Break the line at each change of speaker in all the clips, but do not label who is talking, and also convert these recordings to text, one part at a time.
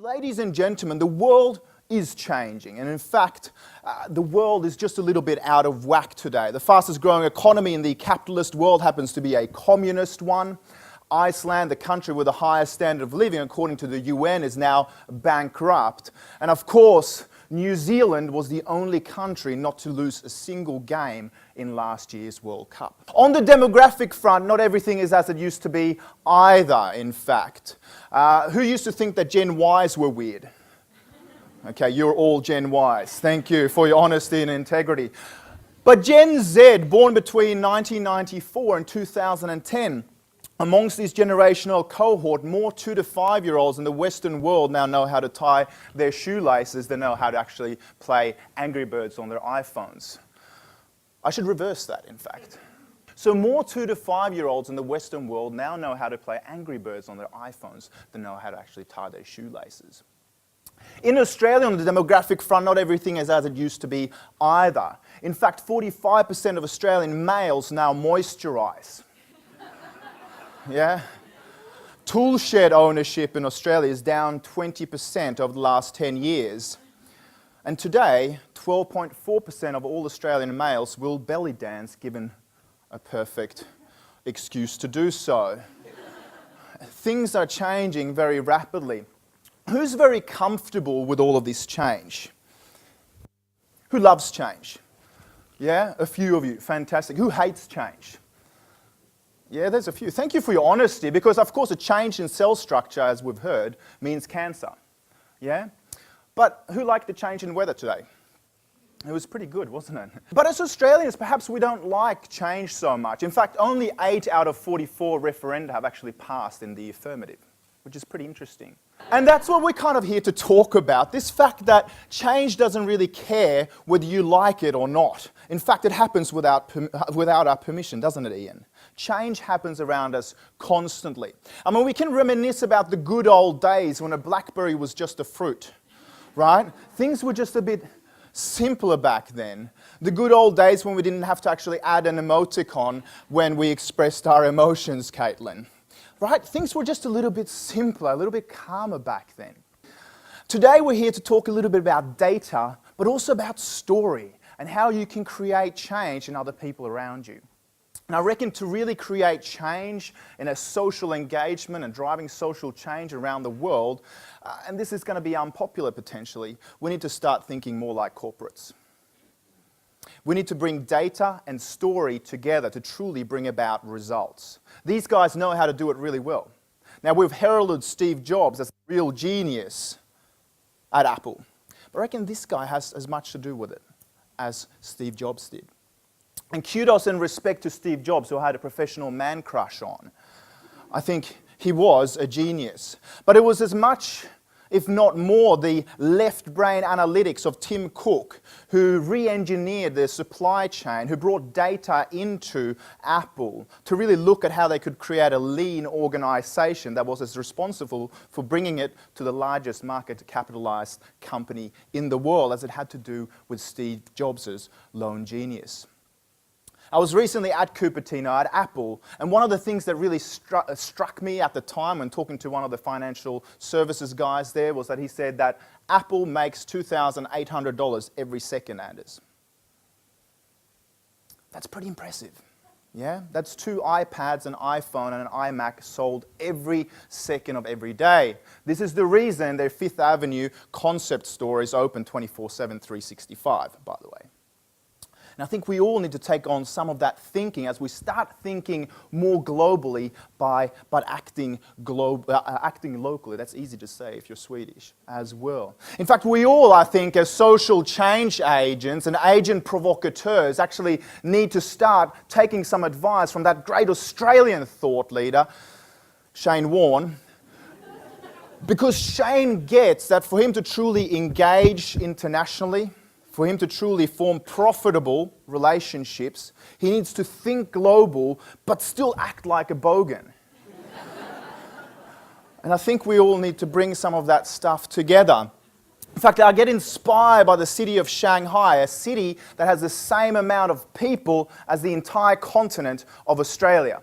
Ladies and gentlemen, the world is changing, and in fact, the world is just a little bit out of whack today. The fastest growing economy in the capitalist world happens to be a communist one. Iceland, the country with the highest standard of living, according to the UN, is now bankrupt. And of course, New Zealand was the only country not to lose a single game in last year's World Cup. On the demographic front, not everything is as it used to be either, in fact. Who used to think that Gen Ys were weird? Okay, you're all Gen Ys. Thank you for your honesty and integrity. But Gen Z, born between 1994 and 2010, amongst this generational cohort, more 2 to 5-year-olds in the Western world now know how to tie their shoelaces than know how to actually play Angry Birds on their iPhones. I should reverse that, in fact. So more 2 to 5-year-olds in the Western world now know how to play Angry Birds on their iPhones than know how to actually tie their shoelaces. In Australia, on the demographic front, not everything is as it used to be either. In fact, 45% of Australian males now moisturise. Yeah? Tool shed ownership in Australia is down 20% over the last 10 years. And today, 12.4% of all Australian males will belly dance given a perfect excuse to do so. Things are changing very rapidly. Who's very comfortable with all of this change? Who loves change? Yeah, a few of you. Fantastic. Who hates change? Yeah, there's a few. Thank you for your honesty, because of course a change in cell structure, as we've heard, means cancer. Yeah? But who liked the change in weather today? It was pretty good, wasn't it? But as Australians, perhaps we don't like change so much. In fact, only 8 out of 44 referenda have actually passed in the affirmative, which is pretty interesting. And that's what we're kind of here to talk about, this fact that change doesn't really care whether you like it or not. In fact, it happens without our permission, doesn't it, Ian? Change happens around us constantly. I mean, we can reminisce about the good old days when a blackberry was just a fruit, right? Things were just a bit simpler back then. The good old days when we didn't have to actually add an emoticon when we expressed our emotions, Caitlin. Right? Things were just a little bit simpler, a little bit calmer back then. Today we're here to talk a little bit about data, but also about story and how you can create change in other people around you. And I reckon to really create change in a social engagement and driving social change around the world, and this is going to be unpopular potentially, we need to start thinking more like corporates. We need to bring data and story together to truly bring about results. These guys know how to do it really well. Now, we've heralded Steve Jobs as a real genius at Apple, but I reckon this guy has as much to do with it as Steve Jobs did. And kudos and respect to Steve Jobs, who I had a professional man crush on. I think he was a genius. But it was as much, if not more, the left brain analytics of Tim Cook, who re-engineered the supply chain, who brought data into Apple to really look at how they could create a lean organization that was as responsible for bringing it to the largest market capitalized company in the world as it had to do with Steve Jobs' lone genius. I was recently at Cupertino at Apple, and one of the things that really struck me at the time when talking to one of the financial services guys there was that he said that Apple makes $2,800 every second, Anders. That's pretty impressive. Yeah? That's 2 iPads, an iPhone, and an iMac sold every second of every day. This is the reason their Fifth Avenue concept store is open 24/7, 365, by the way. And I think we all need to take on some of that thinking as we start thinking more globally but acting locally. That's easy to say if you're Swedish as well. In fact, we all, I think, as social change agents and agent provocateurs actually need to start taking some advice from that great Australian thought leader, Shane Warne. Because Shane gets that for him to truly engage internationally, for him to truly form profitable relationships, he needs to think global, but still act like a bogan. And I think we all need to bring some of that stuff together. In fact, I get inspired by the city of Shanghai, a city that has the same amount of people as the entire continent of Australia.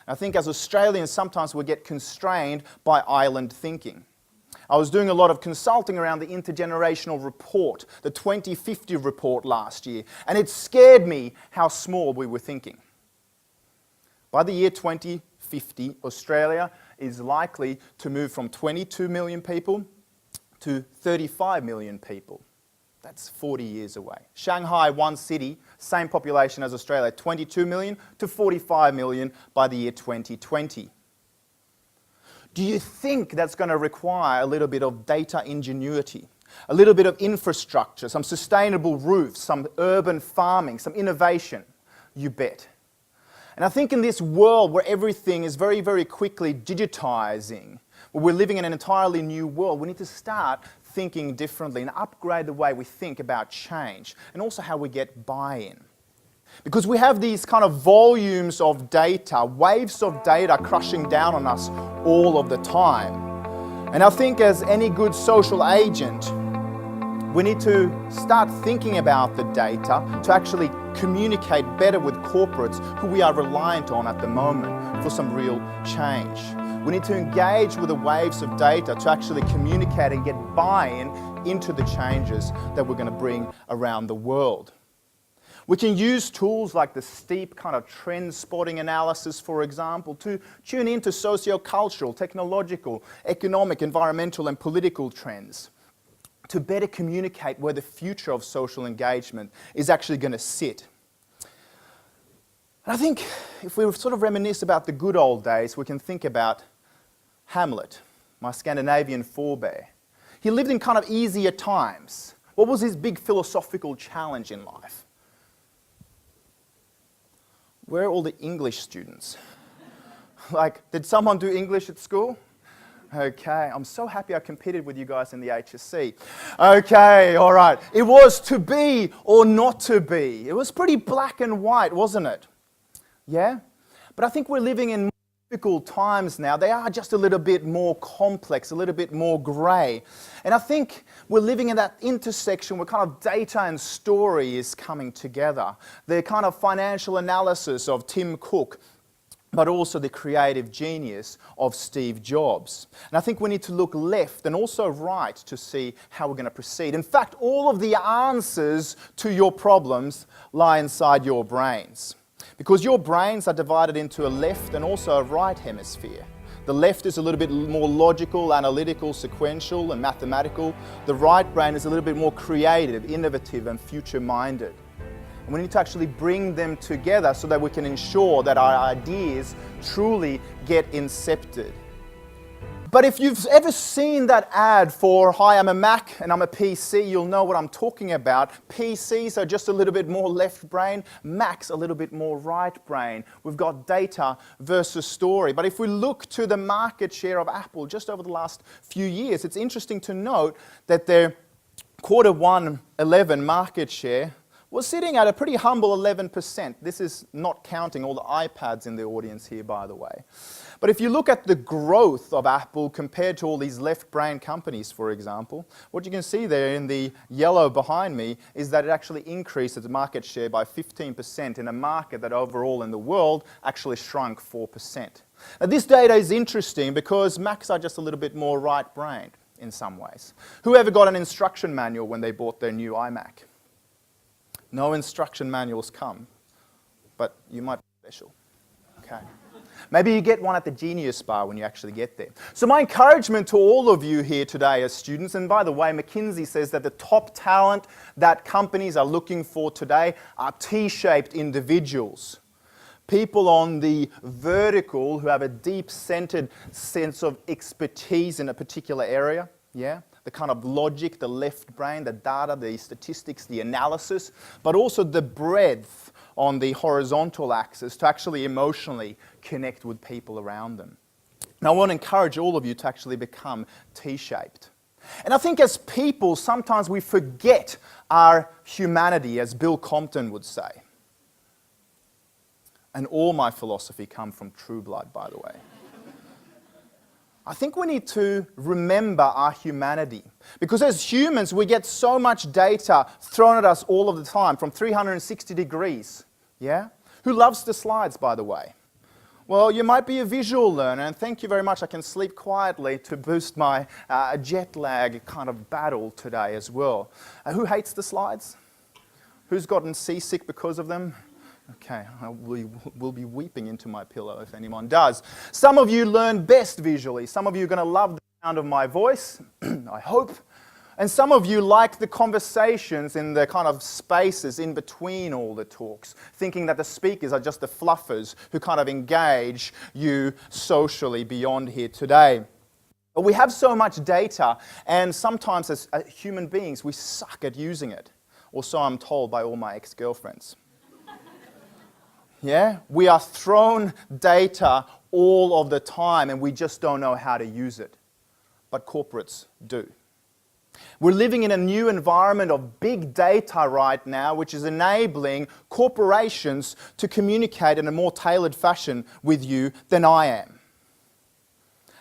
I think as Australians, sometimes we get constrained by island thinking. I was doing a lot of consulting around the intergenerational report, the 2050 report last year, and it scared me how small we were thinking. By the year 2050, Australia is likely to move from 22 million people to 35 million people. That's 40 years away. Shanghai, one city, same population as Australia, 22 million to 45 million by the year 2020. Do you think that's going to require a little bit of data ingenuity, a little bit of infrastructure, some sustainable roofs, some urban farming, some innovation? You bet. And I think in this world where everything is very, very quickly digitizing, where we're living in an entirely new world, we need to start thinking differently and upgrade the way we think about change and also how we get buy-in. Because we have these kind of volumes of data, waves of data crushing down on us all of the time. And I think as any good social agent, we need to start thinking about the data to actually communicate better with corporates who we are reliant on at the moment for some real change. We need to engage with the waves of data to actually communicate and get buy-in into the changes that we're going to bring around the world. We can use tools like the steep kind of trend spotting analysis, for example, to tune into socio-cultural, technological, economic, environmental and political trends to better communicate where the future of social engagement is actually going to sit. And I think if we sort of reminisce about the good old days, we can think about Hamlet, my Scandinavian forebear. He lived in kind of easier times. What was his big philosophical challenge in life? Where are all the English students? Like, did someone do English at school? Okay, I'm so happy I competed with you guys in the HSC. Okay, all right. It was to be or not to be. It was pretty black and white, wasn't it? Yeah? But I think we're living in difficult times now. They are just a little bit more complex, a little bit more grey. And I think we're living in that intersection where kind of data and story is coming together. The kind of financial analysis of Tim Cook, but also the creative genius of Steve Jobs. And I think we need to look left and also right to see how we're going to proceed. In fact, all of the answers to your problems lie inside your brains. Because your brains are divided into a left and also a right hemisphere. The left is a little bit more logical, analytical, sequential and mathematical. The right brain is a little bit more creative, innovative and future-minded. And we need to actually bring them together so that we can ensure that our ideas truly get incepted. But if you've ever seen that ad for, hi, I'm a Mac and I'm a PC, you'll know what I'm talking about. PCs are just a little bit more left brain, Macs a little bit more right brain. We've got data versus story. But if we look to the market share of Apple just over the last few years, it's interesting to note that their Q1 11 market share was sitting at a pretty humble 11%. This is not counting all the iPads in the audience here, by the way. But if you look at the growth of Apple compared to all these left-brain companies, for example, what you can see there in the yellow behind me is that it actually increased its market share by 15% in a market that overall in the world actually shrunk 4%. Now, this data is interesting because Macs are just a little bit more right-brained in some ways. Whoever got an instruction manual when they bought their new iMac? No instruction manuals come, but you might be special. Okay. Maybe you get one at the Genius Bar when you actually get there. So my encouragement to all of you here today as students, and by the way, McKinsey says that the top talent that companies are looking for today are T-shaped individuals. People on the vertical who have a deep-centered sense of expertise in a particular area, yeah? The kind of logic, the left brain, the data, the statistics, the analysis, but also the breadth on the horizontal axis to actually emotionally connect with people around them. Now, I want to encourage all of you to actually become T-shaped. And I think as people, sometimes we forget our humanity, as Bill Compton would say. And all my philosophy comes from True Blood, by the way. I think we need to remember our humanity. Because as humans, we get so much data thrown at us all of the time, from 360 degrees. Yeah? Who loves the slides, by the way? Well, you might be a visual learner, and thank you very much. I can sleep quietly to boost my jet lag kind of battle today as well. Who hates the slides? Who's gotten seasick because of them? Okay, I will be weeping into my pillow if anyone does. Some of you learn best visually. Some of you are going to love the sound of my voice, I hope. And some of you like the conversations in the kind of spaces in between all the talks, thinking that the speakers are just the fluffers who kind of engage you socially beyond here today. But we have so much data, and sometimes as human beings, we suck at using it. Or so I'm told by all my ex-girlfriends. Yeah? We are thrown data all of the time, and we just don't know how to use it. But corporates do. We're living in a new environment of big data right now, which is enabling corporations to communicate in a more tailored fashion with you than I am.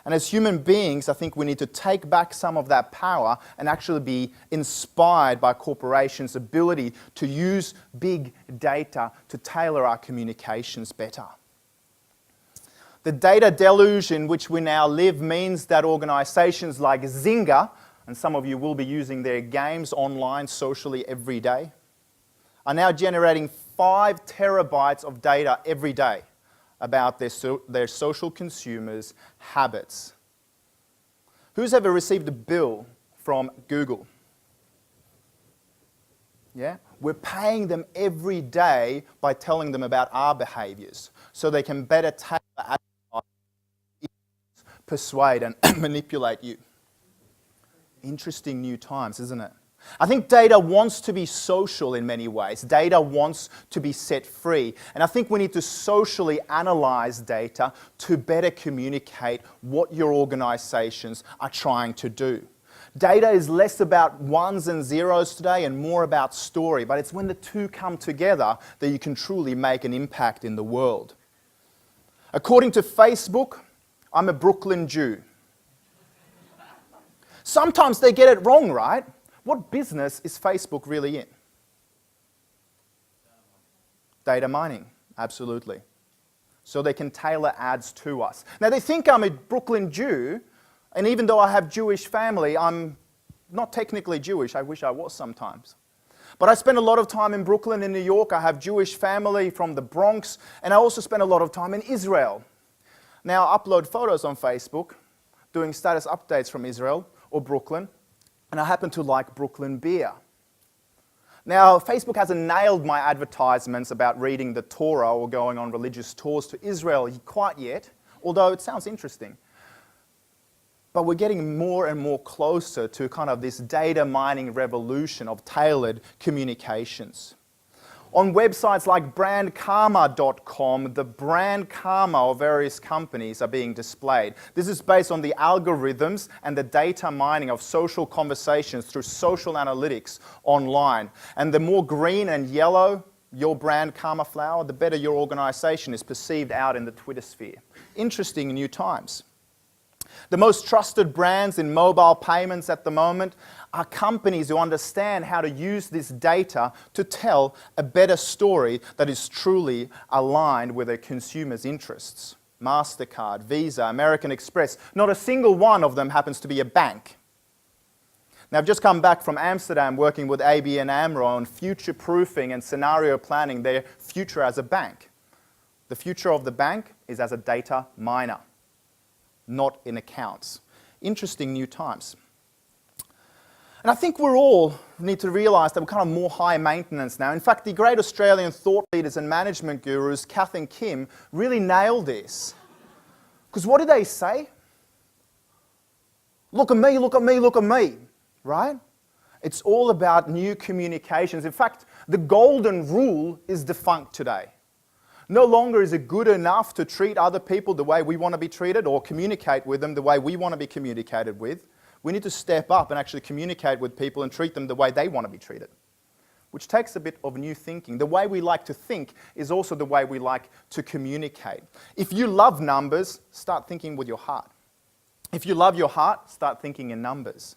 And as human beings, I think we need to take back some of that power and actually be inspired by corporations' ability to use big data to tailor our communications better. The data deluge in which we now live means that organizations like Zynga, and some of you will be using their games online socially every day, are now generating 5 terabytes of data every day about their social consumers' habits. Who's ever received a bill from Google? Yeah? We're paying them every day by telling them about our behaviors so they can better tailor, persuade and manipulate you. Interesting new times, isn't it? I think data wants to be social in many ways. Data wants to be set free. And I think we need to socially analyze data to better communicate what your organizations are trying to do. Data is less about ones and zeros today and more about story, but it's when the two come together that you can truly make an impact in the world. According to Facebook, I'm a Brooklyn Jew. Sometimes they get it wrong, right? What business is Facebook really in? Data mining, absolutely. So they can tailor ads to us. Now they think I'm a Brooklyn Jew, and even though I have Jewish family, I'm not technically Jewish. I wish I was sometimes. But I spend a lot of time in Brooklyn in New York. I have Jewish family from the Bronx, and I also spend a lot of time in Israel. Now I upload photos on Facebook, doing status updates from Israel or Brooklyn, and I happen to like Brooklyn beer. Now, Facebook hasn't nailed my advertisements about reading the Torah or going on religious tours to Israel quite yet, although it sounds interesting. But we're getting more and more closer to kind of this data mining revolution of tailored communications. On websites like brandkarma.com, the brand karma of various companies are being displayed. This is based on the algorithms and the data mining of social conversations through social analytics online. And the more green and yellow your brand karma flower, the better your organization is perceived out in the Twitter sphere. Interesting new times. The most trusted brands in mobile payments at the moment are companies who understand how to use this data to tell a better story that is truly aligned with their consumers' interests. MasterCard, Visa, American Express, not a single one of them happens to be a bank. Now, I've just come back from Amsterdam working with ABN AMRO on future-proofing and scenario planning their future as a bank. The future of the bank is as a data miner, not in accounts. Interesting new times. And I think we all need to realise that we're kind of more high maintenance now. In fact, the great Australian thought leaders and management gurus, Kath and Kim, really nailed this. Because what do they say? Look at me, look at me, look at me, right? It's all about new communications. In fact, the golden rule is defunct today. No longer is it good enough to treat other people the way we want to be treated or communicate with them the way we want to be communicated with. We need to step up and actually communicate with people and treat them the way they want to be treated, which takes a bit of new thinking. The way we like to think is also the way we like to communicate. If you love numbers, start thinking with your heart. If you love your heart, start thinking in numbers.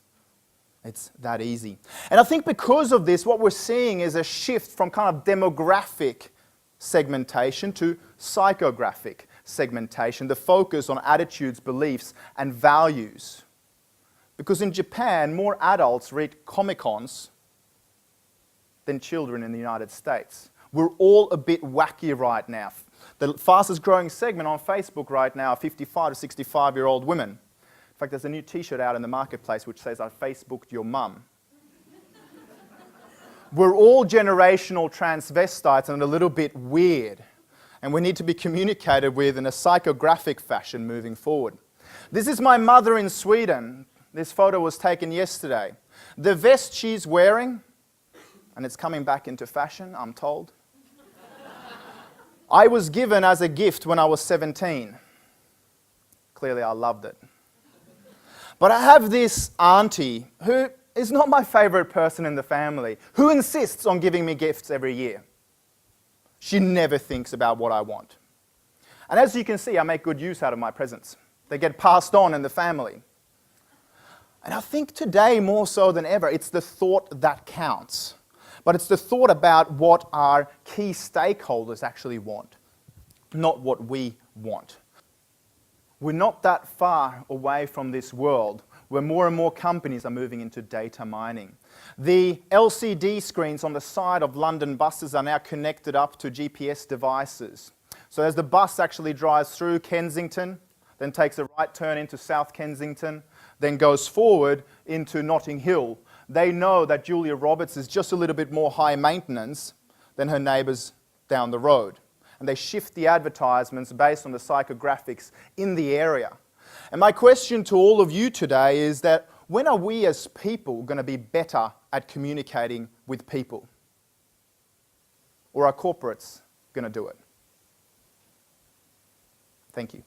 It's that easy. And I think because of this, what we're seeing is a shift from kind of demographic segmentation to psychographic. segmentation, the focus on attitudes, beliefs, and values. Because in Japan, more adults read Comic-Cons than children in the United States. We're all a bit wacky right now. The fastest growing segment on Facebook right now are 55 to 65-year-old women. In fact, there's a new t-shirt out in the marketplace which says, "I Facebooked your mum." We're all generational transvestites and a little bit weird. And we need to be communicated with in a psychographic fashion moving forward. This is my mother in Sweden. This photo was taken yesterday. The vest she's wearing, and it's coming back into fashion, I'm told, I was given as a gift when I was 17. Clearly I loved it. But I have this auntie who is not my favorite person in the family, who insists on giving me gifts every year. She never thinks about what I want. And as you can see, I make good use out of my presents. They get passed on in the family. And I think today, more so than ever, it's the thought that counts. But it's the thought about what our key stakeholders actually want, not what we want. We're not that far away from this world where more and more companies are moving into data mining. The LCD screens on the side of London buses are now connected up to GPS devices. So as the bus actually drives through Kensington, then takes a right turn into South Kensington, then goes forward into Notting Hill, they know that Julia Roberts is just a little bit more high maintenance than her neighbours down the road. And they shift the advertisements based on the psychographics in the area. And my question to all of you today is that when are we as people going to be better at communicating with people? Or are corporates going to do it? Thank you.